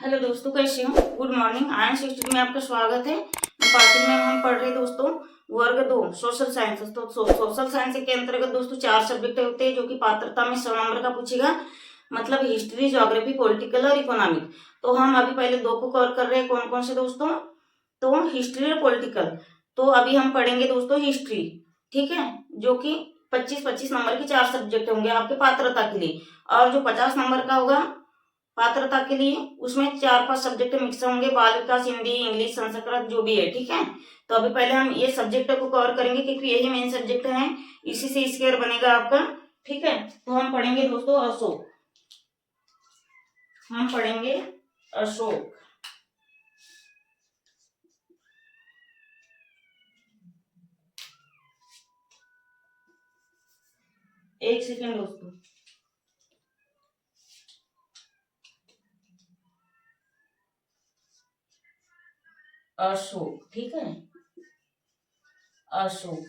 Hello दोस्तों, कैसे हो? Good morning. आयन स्टडी में आपका स्वागत है। पार्ट में हम पढ़ रहे दोस्तों वर्ग 2 सोशल साइंस। तो सोशल साइंस के अंतर्गत दोस्तों 4 सब्जेक्ट होते हैं जो कि पात्रता में 100 नंबर का पूछेगा, मतलब हिस्ट्री, ज्योग्राफी, पॉलिटिकल और इकोनॉमिक। तो हम अभी पहले 2 को कवर कर रहे हैं। कौन कौन से दोस्तों? तो हिस्ट्री और पॉलिटिकल। तो अभी हम पढ़ेंगे दोस्तों हिस्ट्री, ठीक है, जो कि 25-25 नंबर के 4 सब्जेक्ट होंगे आपके पात्रता के लिए, और जो 50 नंबर का होगा पात्रता के लिए उसमें 4-5 सब्जेक्ट मिक्स होंगे, बाल विकास, हिंदी, इंग्लिश, संस्कृत, जो भी है, ठीक है। तो अभी पहले हम ये सब्जेक्ट को कवर करेंगे क्योंकि यही मेन सब्जेक्ट है, इसी से स्क्वायर बनेगा आपका, ठीक है। तो हम पढ़ेंगे दोस्तों अशोक। हम पढ़ेंगे अशोक। एक सेकेंड दोस्तों। अशोक, ठीक है, अशोक।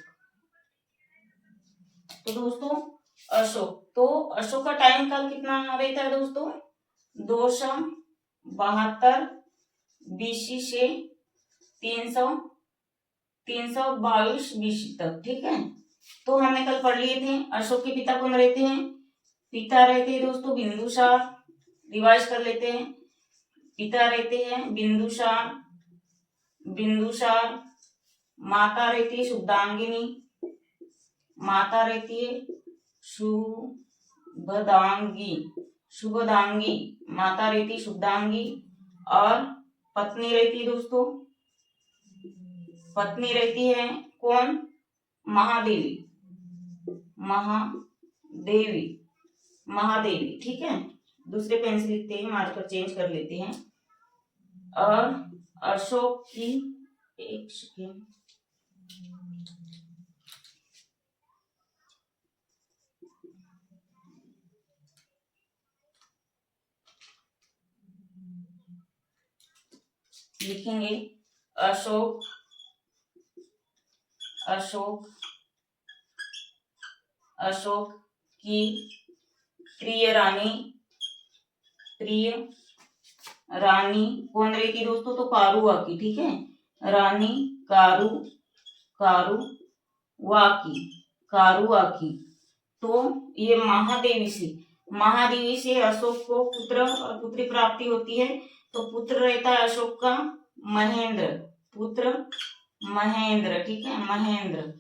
तो दोस्तों अशोक का टाइम काल कितना रहता है दोस्तों? 272 बीसी से 322 बीसी तक, ठीक है। तो हमने कल पढ़ लिए थे अशोक के पिता कौन रहते हैं। पिता रहते हैं दोस्तों बिंदुसार। रिवाइज कर लेते हैं। पिता रहते हैं बिंदुसार। माता रहती है शुभदांगिनी। माता रहती है शुभदांगी। माता रहती है शुभदांगी। और पत्नी रहती है दोस्तों, पत्नी रहती है कौन? महादेवी, ठीक है। दूसरे पेन से लिखते हैं, मार्कर चेंज कर लेते हैं। और अशोक की, एक सेकेंड, लिखेंगे अशोक की प्रिय रानी कौन रहती दोस्तों? तो कारुआ की, ठीक है, रानी कारुआ की। तो ये महादेवी से अशोक को पुत्र और पुत्री प्राप्ति होती है। तो पुत्र रहता है अशोक का महेंद्र, ठीक है, महेंद्र।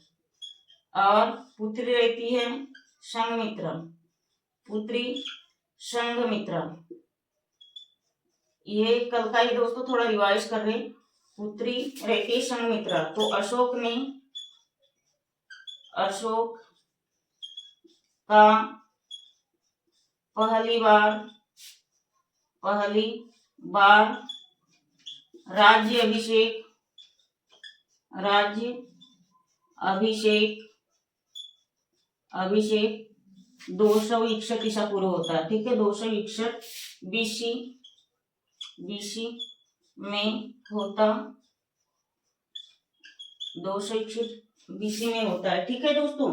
और पुत्री रहती है संघमित्रा। ये कल का ही दोस्तों थोड़ा रिवाइज कर रहे। पुत्री रहती है संघमित्रा। तो अशोक का पहली बार राज्य अभिषेक 261 ईसा पूर्व होता है, ठीक है। 261 बीसी में होता 261 बीसी में होता है, ठीक है दोस्तों,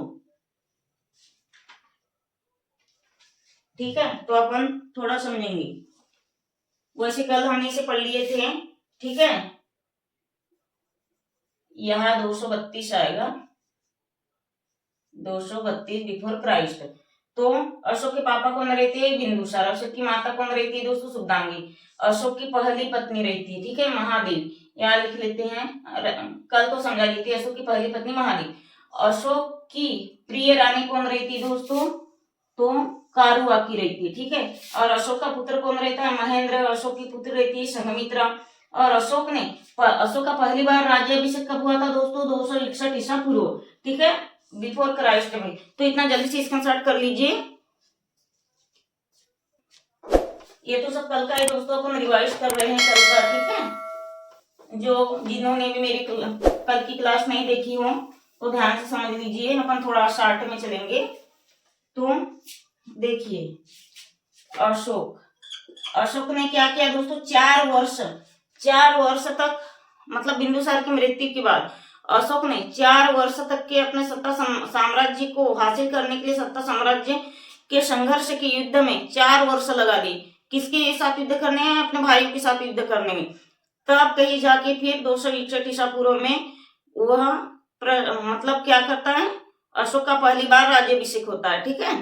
ठीक है। तो अपन थोड़ा समझेंगे। वैसे कल हमने इसे पढ़ लिए थे, ठीक है। यहाँ 232 आएगा, 232 बिफोर क्राइस्ट। तो अशोक के पापा कौन रहते हैं? बिंदुसार। अशोक की माता कौन रहती है दोस्तों? शुभदांगी। अशोक की पहली पत्नी रहती है, ठीक है, महादेव। यहाँ लिख लेते हैं, कल तो समझा दी थी। अशोक की पहली पत्नी महादेव। अशोक की प्रिय रानी कौन रहती है दोस्तों? तो कारुआ की रहती है, ठीक है। और अशोक का पुत्र कौन रहता है? महेंद्र। अशोक की पुत्र रहती है संघमित्रा। और अशोक का पहली बार राज्याभिषेक कब हुआ था दोस्तों? 261 ईसा पूर्व, ठीक है, बिफोर क्राइस्ट में। तो इतना जल्दी से स्क्रीनशॉट कर लीजिए। ये तो सब कल का है दोस्तों, अपन रिवाइज कर रहे हैं कल का, ठीक है। जिन्होंने भी मेरी कल की क्लास नहीं देखी हो तो ध्यान से समझ लीजिए। अपन थोड़ा शार्ट में चलेंगे। तो देखिए, अशोक ने क्या किया दोस्तों? 4 वर्ष तक, मतलब बिंदुसार की मृत्यु के बाद अशोक ने 4 वर्ष तक के अपने सत्ता साम्राज्य को हासिल करने के लिए सत्ता साम्राज्य के संघर्ष के युद्ध में 4 वर्ष लगा दी। किसके साथ युद्ध करने हैं? अपने भाइयों के साथ युद्ध करने में। तब कहीं जाके फिर 261 ईसा पूर्व में वह मतलब क्या करता है, अशोक का पहली बार राज्याभिषेक होता है, ठीक है,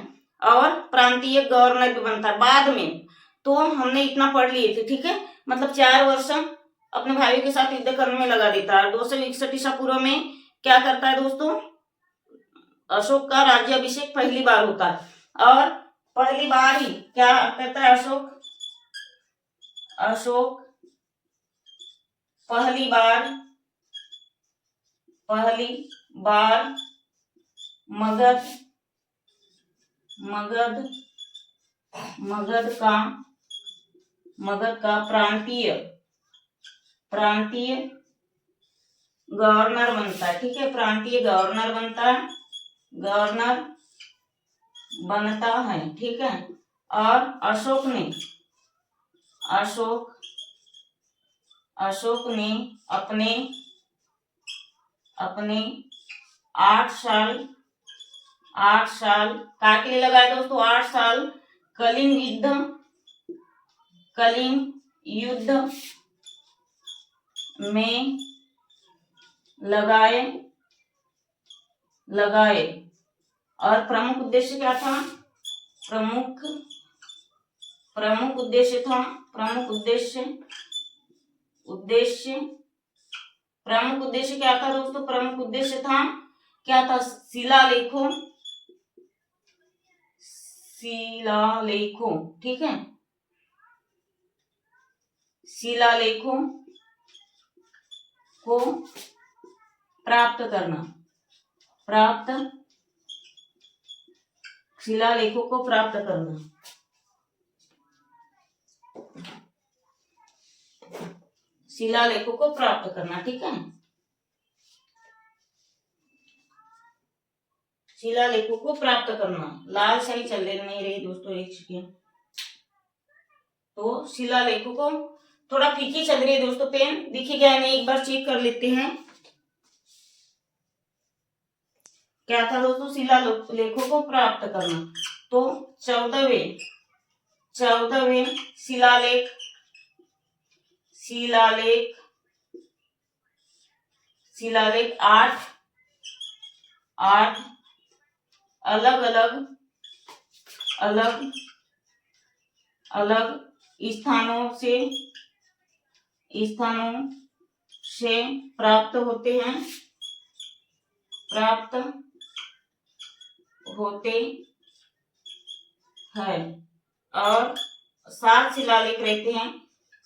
और प्रांतीय गवर्नर भी बनता है बाद में। तो हमने इतना पढ़ लिए थे, ठीक है, मतलब 4 वर्ष अपने भाइयों के साथ युद्ध करने में लगा देता है। 261 ईसा पूर्व में क्या करता है दोस्तों, अशोक का राज्याभिषेक पहली बार होता है। और पहली बार ही क्या करता है अशोक, अशोक पहली बार मगध का प्रांतीय गवर्नर बनता है, ठीक है, प्रांतीय गवर्नर बनता है, ठीक है। और अशोक ने अपने 8 साल क्या के लिए लगाए दोस्तों, 8 साल कलिंग युद्ध में लगाए। और प्रमुख उद्देश्य क्या था, प्रमुख उद्देश्य क्या था दोस्तों, प्रमुख उद्देश्य था क्या था, शिलालेखों, ठीक है, शिलालेखों को प्राप्त करना, शिलालेखों को प्राप्त करना, शिलालेखों को प्राप्त करना, ठीक है, शिलालेखों को प्राप्त करना। लाल शाही चल नहीं रही दोस्तों, एक सेकेंड। तो शिलालेखों को, थोड़ा फीकी चल रही है दोस्तों, पेन दिखेगा नहीं, एक बार चेक कर लेते हैं। क्या था दोस्तों, शिलालेखों को प्राप्त करना। तो 14वें शिलालेख आठ अलग स्थानों से प्राप्त होते हैं, और 7 शिलालेख रहते हैं,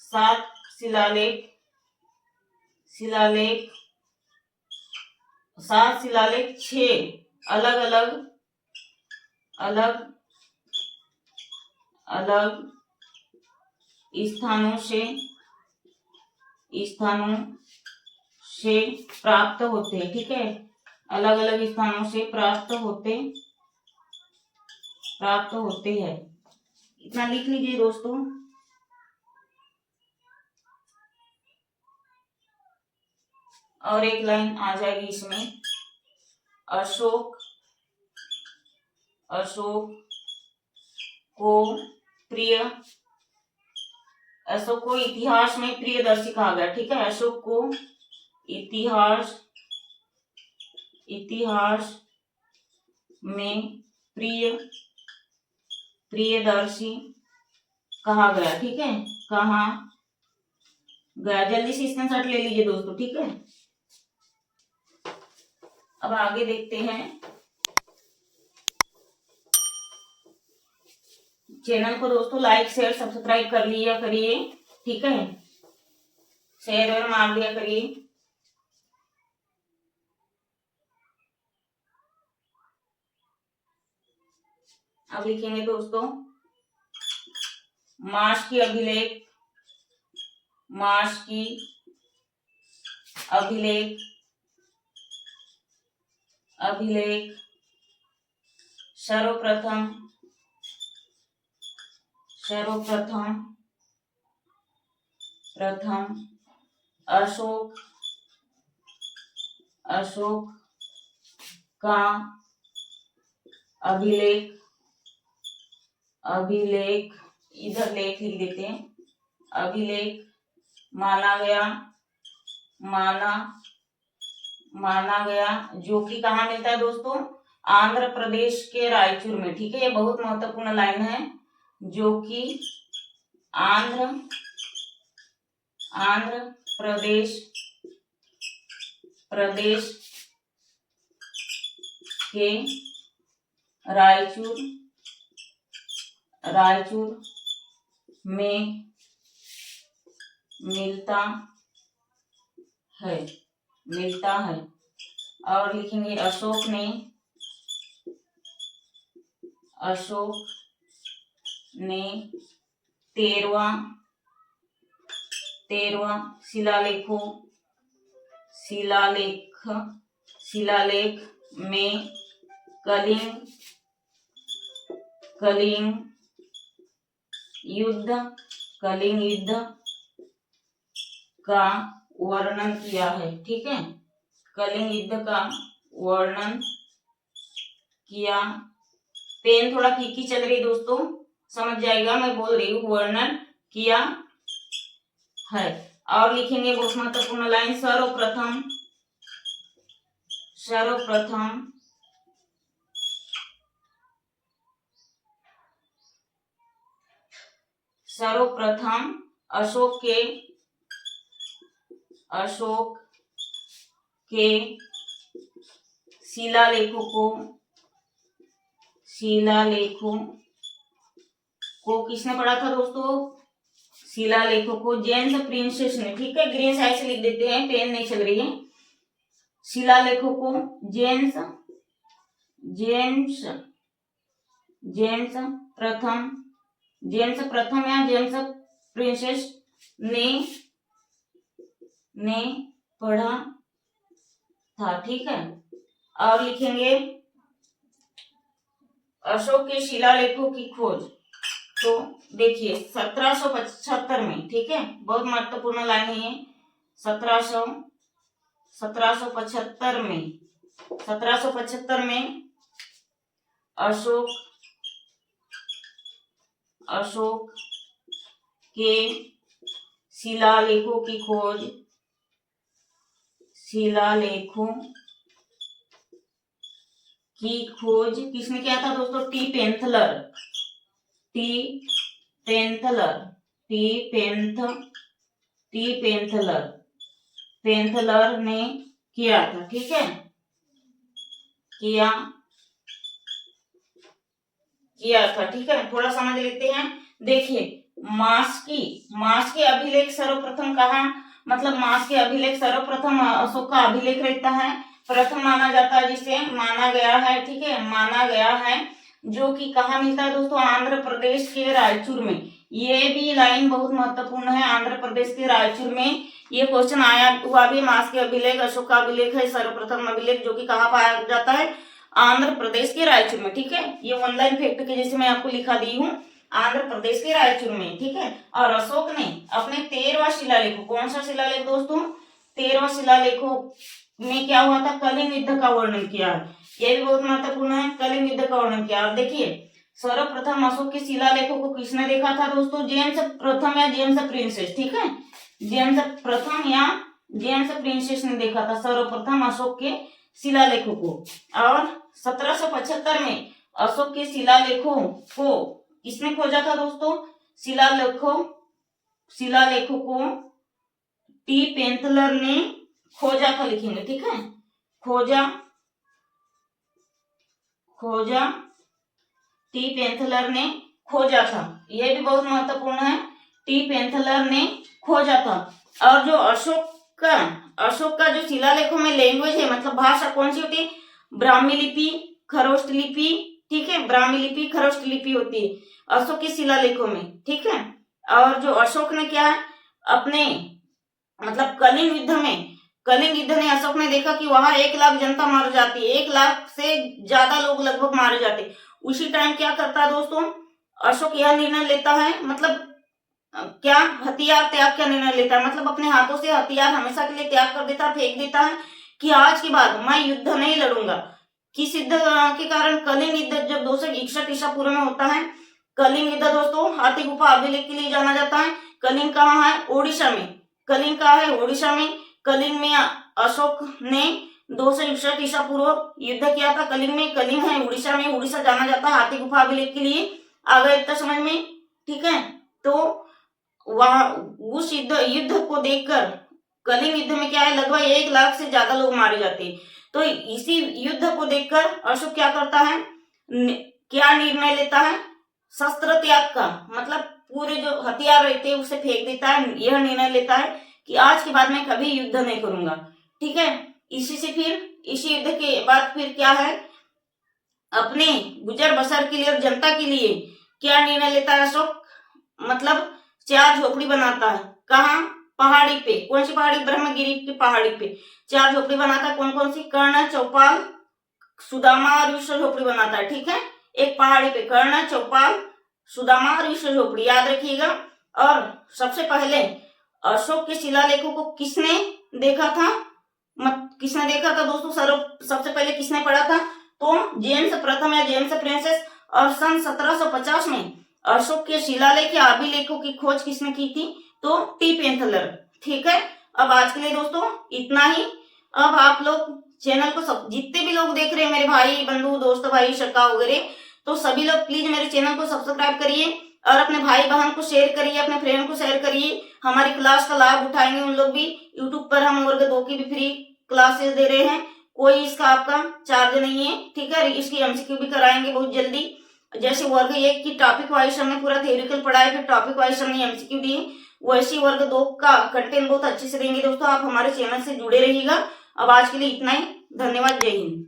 7 शिलालेख 6 अलग स्थानों से प्राप्त होते हैं, ठीक है, अलग अलग स्थानों से प्राप्त होते हैं। इतना लिख लीजिए दोस्तों। और एक लाइन आ जाएगी इसमें, अशोक को इतिहास में प्रियदर्शी कहा गया, ठीक है, अशोक को इतिहास में प्रियदर्शी कहा गया, ठीक है, कहा गया। जल्दी से स्क्रीनशॉट ले लीजिए दोस्तों, ठीक है। अब आगे देखते हैं। चैनल को दोस्तों लाइक शेयर सब्सक्राइब कर लिया करिए, ठीक है, शेयर मार लिया करिए। अब लिखेंगे दोस्तों, मार्च की अभिलेख सर्वप्रथम अशोक का अभिलेख इधर लेख लिख देते हैं, अभिलेख माना गया, माना गया, जो कि कहाँ मिलता है दोस्तों, आंध्र प्रदेश के रायचूर में। ठीक है, ये बहुत महत्वपूर्ण लाइन है, जो कि आंध्र प्रदेश के रायचूर में मिलता है। और लिखेंगे अशोक ने 13वां शिलालेख में कलिंग युद्ध का वर्णन किया है। ठीक है, कलिंग युद्ध का वर्णन किया। पेन थोड़ा फीकी चल रही दोस्तों, समझ जाएगा, मैं बोल रही हूँ वर्णन किया है। और लिखेंगे बहुत महत्वपूर्ण लाइन, सर्वप्रथम अशोक के शिलालेखों को किसने पढ़ा था दोस्तों, शिलालेखों को जेम्स प्रिंसेस ने। ठीक है, ग्रीन साइड से लिख देते हैं, पेन नहीं चल रही है। शिलालेखों को जेम्स प्रथम या जेम्स प्रिंसेस ने पढ़ा था। ठीक है, और लिखेंगे अशोक के शिलालेखों की खोज। तो देखिए 1775 में, ठीक है, बहुत महत्वपूर्ण लाइन है ये, 1775 में अशोक के शिलालेखों की खोज किसने किया था दोस्तों, टी पेंथलर ने किया था। ठीक है, किया था। ठीक है, थोड़ा समझ लेते हैं। देखिए मास की अभिलेख सर्वप्रथम कहा, मतलब मास के अभिलेख सर्वप्रथम अशोक का अभिलेख रहता है, प्रथम माना जाता है, जिसे माना गया है। ठीक है, माना गया है, जो कि कहाँ मिलता है दोस्तों, आंध्र प्रदेश के रायचूर में। ये भी लाइन बहुत महत्वपूर्ण है, आंध्र प्रदेश के रायचूर में ये क्वेश्चन आया हुआ भी, मास के अभिलेख अशोक का अभिलेख है सर्वप्रथम अभिलेख, जो कि कहाँ पाया जाता है, आंध्र प्रदेश के रायचूर में। ठीक है, ये ऑनलाइन फैक्ट के जैसे मैं आपको लिखा दी हूँ, आंध्र प्रदेश के रायचूर में। ठीक है, और अशोक ने अपने 13वां शिलालेख, कौन सा शिलालेख दोस्तों, 13वां शिलालेखों में क्या हुआ था, कलिंग युद्ध का वर्णन किया। यह भी बहुत महत्वपूर्ण है, कलिंग युद्ध का वर्णन किया। और देखिए सर्वप्रथम अशोक के शिलालेखों को किसने देखा था दोस्तों, जेम्स प्रथम या जेम्स प्रिंसेस। ठीक है, जेम्स प्रथम या जेम्स प्रिंसेस ने देखा था सर्वप्रथम अशोक के शिलालेखों को। और 1775 में अशोक के शिलालेखों को किसने खोजा था दोस्तों, शिलालेखों को टी पेंथलर ने खोजा था, लिखेंगे। ठीक है, खोजा टी पेंथलर ने खोजा था, यह भी बहुत महत्वपूर्ण है, टी पेंथलर ने खोजा था। और जो अशोक का जो शिलालेखों में लैंग्वेज है, मतलब भाषा कौन सी होती है, ब्राह्मी लिपि, खरोष्ट लिपि। ठीक है, ब्राह्मी लिपि, खरोष्ट लिपि होती है अशोक के शिलालेखों में। ठीक है, और जो अशोक ने क्या है, अपने मतलब कलिंग युद्ध ने अशोक ने देखा कि वहां 1 लाख जनता मर जाती है, 1 लाख से ज्यादा लोग लगभग मारे जाते। उसी टाइम क्या करता है दोस्तों, अशोक यह निर्णय लेता है, मतलब क्या, हथियार त्याग का निर्णय लेता है, मतलब अपने हाथों से हथियार हमेशा के लिए त्याग कर देता है, फेंक देता है, कि आज के बाद मैं युद्ध नहीं लड़ूंगा। किस युद्ध के कारण, कलिंग युद्ध जब 261 ईसा पूर्व में होता है, कलिंग युद्ध दोस्तों हाथी गुफा अभिलेख के लिए जाना जाता है। कलिंग कहाँ है? ओडिशा में। कलिंग कहाँ है? ओडिशा में। कलिंग में अशोक ने 261 ईसा पूर्व युद्ध किया था। कलिंग में, कलिंग है उड़ीसा में, उड़ीसा जाना जाता है हाथी गुफा अभिलेख के लिए। आ गए इतना समझ में? ठीक है, तो वहां उस युद्ध को देखकर, कलिंग युद्ध में क्या है, लगभग 1 लाख से ज्यादा लोग मारे जाते हैं। तो इसी युद्ध को देखकर अशोक क्या करता है, क्या निर्णय लेता है? शस्त्र त्याग का, मतलब पूरे जो हथियार रहते हैं उसे फेंक देता है। यह निर्णय लेता है कि आज के बाद मैं कभी युद्ध नहीं करूंगा। ठीक है, इसी से फिर इसी युद्ध के बाद फिर क्या है, अपने गुजर बसर के लिए और जनता के लिए क्या निर्णय लेता है अशोक? मतलब 4 झोपड़ी बनाता है। कहाँ? पहाड़ी पे। कौन सी पहाड़ी? ब्रह्मगिरी की पहाड़ी पे 4 झोपड़ी बनाता है। कौन कौन सी? कर्ण, चौपाल, सुदामा और विश्व झोपड़ी बनाता है। ठीक है, एक पहाड़ी पे कर्ण, चौपाल, सुदामा और विश्व झोपड़ी, याद रखिएगा। और सबसे पहले अशोक के शिलालेखों को किसने देखा था? किसने देखा था दोस्तों? सबसे पहले किसने पढ़ा था? तो जेम्स प्रथम या जेम्स प्रिंसेस। और सन 1750 में अशोक के शिलालेख या अभिलेखों की खोज किसने की थी? तो टी पेंथलर। ठीक है, अब आज के लिए दोस्तों इतना ही। अब आप लोग चैनल को जितने भी लोग देख रहे हैं, मेरे भाई बंधु दोस्त भाई शक्का वगैरह, तो सभी लोग प्लीज मेरे चैनल को सब्सक्राइब करिए और अपने भाई बहन को शेयर करिए, अपने फ्रेंड को शेयर करिए। हमारी क्लास का लाभ उठाएंगे उन लोग भी। यूट्यूब पर हम वर्ग 2 की भी फ्री क्लासेस दे रहे हैं, कोई इसका आपका चार्ज नहीं है। ठीक है, इसकी एमसीक्यू भी कराएंगे बहुत जल्दी। जैसे वर्ग 1 की टॉपिक वाइज हमने पूरा थ्योरिकल पढ़ाया, फिर टॉपिक वाइज हमने एमसीक्यू दिए, वैसे वर्ग 2 का कंटेंट बहुत अच्छे से देंगे दोस्तों। आप हमारे चैनल से जुड़े रहिएगा। अब आज के लिए इतना ही, धन्यवाद, जय हिंद।